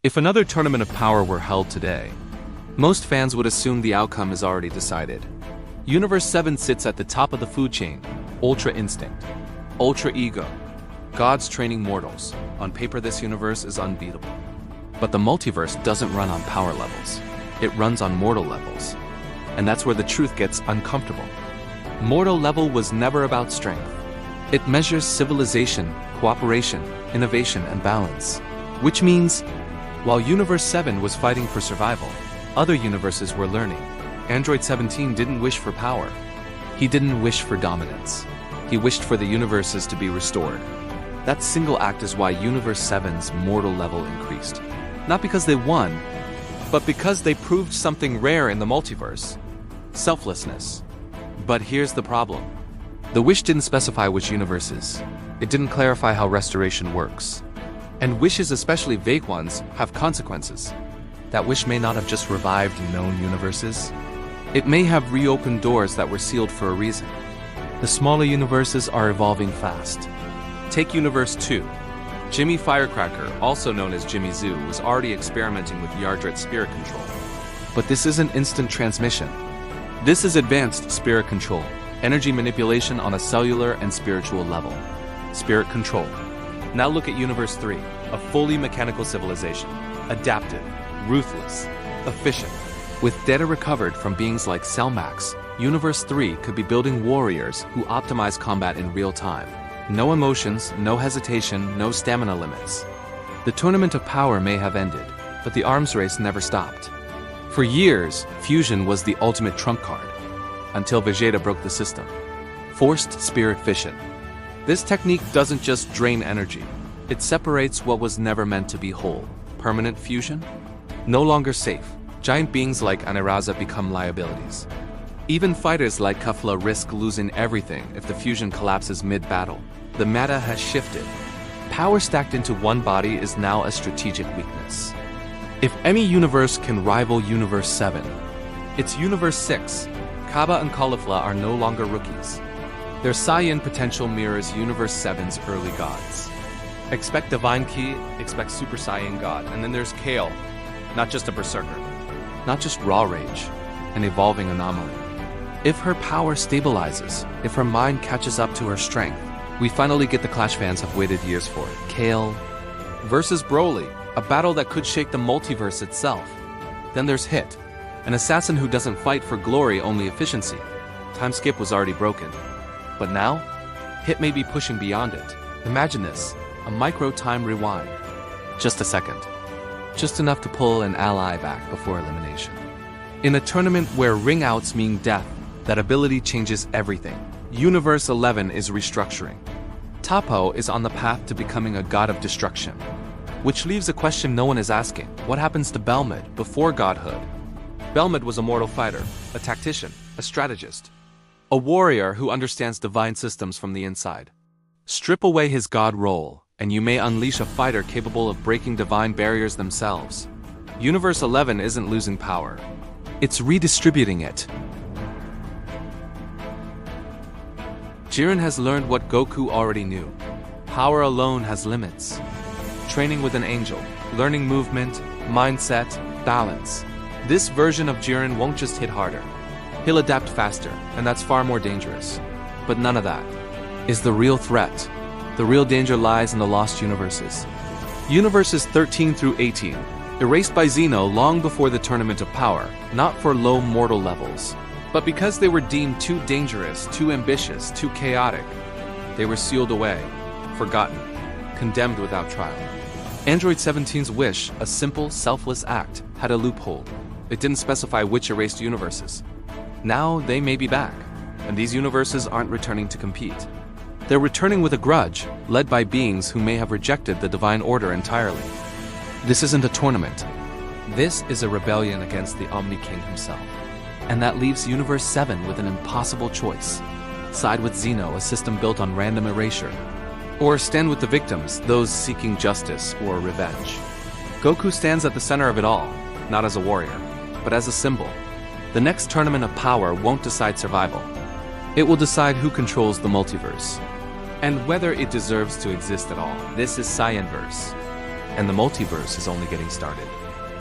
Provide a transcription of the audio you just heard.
If another Tournament of Power were held today, most fans would assume the outcome is already decided. Universe 7 sits at the top of the food chain. Ultra Instinct, Ultra Ego, gods training mortals. On paper, this universe is unbeatable. But the multiverse doesn't run on power levels. It runs on mortal levels. And that's where the truth gets uncomfortable. Mortal level was never about strength. It measures civilization, cooperation, innovation, and balance. Which means, while Universe 7 was fighting for survival, other universes were learning. Android 17 didn't wish for power. He didn't wish for dominance. He wished for the universes to be restored. That single act is why Universe 7's mortal level increased. Not because they won, but because they proved something rare in the multiverse: selflessness. But here's the problem. The wish didn't specify which universes. It didn't clarify how restoration works. And wishes, especially vague ones, have consequences. That wish may not have just revived known universes. It may have reopened doors that were sealed for a reason. The smaller universes are evolving fast. Take Universe 2. Jimmy Firecracker, also known as Jimmy Zoo, was already experimenting with Yardrat's spirit control. But this isn't instant transmission. This is advanced spirit control, energy manipulation on a cellular and spiritual level. Spirit control. Now look at Universe 3, a fully mechanical civilization. Adaptive, ruthless, efficient. With data recovered from beings like Cellmax, Universe 3 could be building warriors who optimize combat in real time. No emotions, no hesitation, no stamina limits. The Tournament of Power may have ended, but the arms race never stopped. For years, fusion was the ultimate trump card, until Vegeta broke the system. Forced spirit fission. This technique doesn't just drain energy, it separates what was never meant to be whole. Permanent fusion? No longer safe. Giant beings like Aniraza become liabilities. Even fighters like Kefla risk losing everything if the fusion collapses mid-battle. The meta has shifted. Power stacked into one body is now a strategic weakness. If any universe can rival Universe 7, it's Universe 6. Kaba and Caulifla are no longer rookies. Their Saiyan potential mirrors Universe 7's early gods. Expect Divine Ki, expect Super Saiyan God, and then there's Kale, not just a berserker, not just raw rage, an evolving anomaly. If her power stabilizes, if her mind catches up to her strength, we finally get the clash fans have waited years for it. Kale versus Broly, a battle that could shake the multiverse itself. Then there's Hit, an assassin who doesn't fight for glory, only efficiency. Time skip was already broken. But now, Hit may be pushing beyond it. Imagine this, a micro-time rewind. Just a second. Just enough to pull an ally back before elimination. In a tournament where ring-outs mean death, that ability changes everything. Universe 11 is restructuring. Toppo is on the path to becoming a god of destruction. Which leaves a question no one is asking. What happens to Belmod before godhood? Belmod was a mortal fighter, a tactician, a strategist. A warrior who understands divine systems from the inside. Strip away his god role, and you may unleash a fighter capable of breaking divine barriers themselves. Universe 11 isn't losing power. It's redistributing it. Jiren has learned what Goku already knew. Power alone has limits. Training with an angel, learning movement, mindset, balance. This version of Jiren won't just hit harder. He'll adapt faster, and that's far more dangerous. But none of that is the real threat. The real danger lies in the lost universes. Universes 13 through 18, erased by Xeno long before the Tournament of Power, not for low mortal levels, but because they were deemed too dangerous, too ambitious, too chaotic. They were sealed away, forgotten, condemned without trial. Android 17's wish, a simple, selfless act, had a loophole. It didn't specify which erased universes. Now they may be back, and these universes aren't returning to compete. They're returning with a grudge, led by beings who may have rejected the divine order entirely. This isn't a tournament. This is a rebellion against the Omni King himself. And that leaves Universe 7 with an impossible choice. Side with Xeno, a system built on random erasure. Or stand with the victims, those seeking justice or revenge. Goku stands at the center of it all, not as a warrior, but as a symbol. The next Tournament of Power won't decide survival. It will decide who controls the multiverse, and whether it deserves to exist at all. This is SaiyanVerse. and the multiverse is only getting started.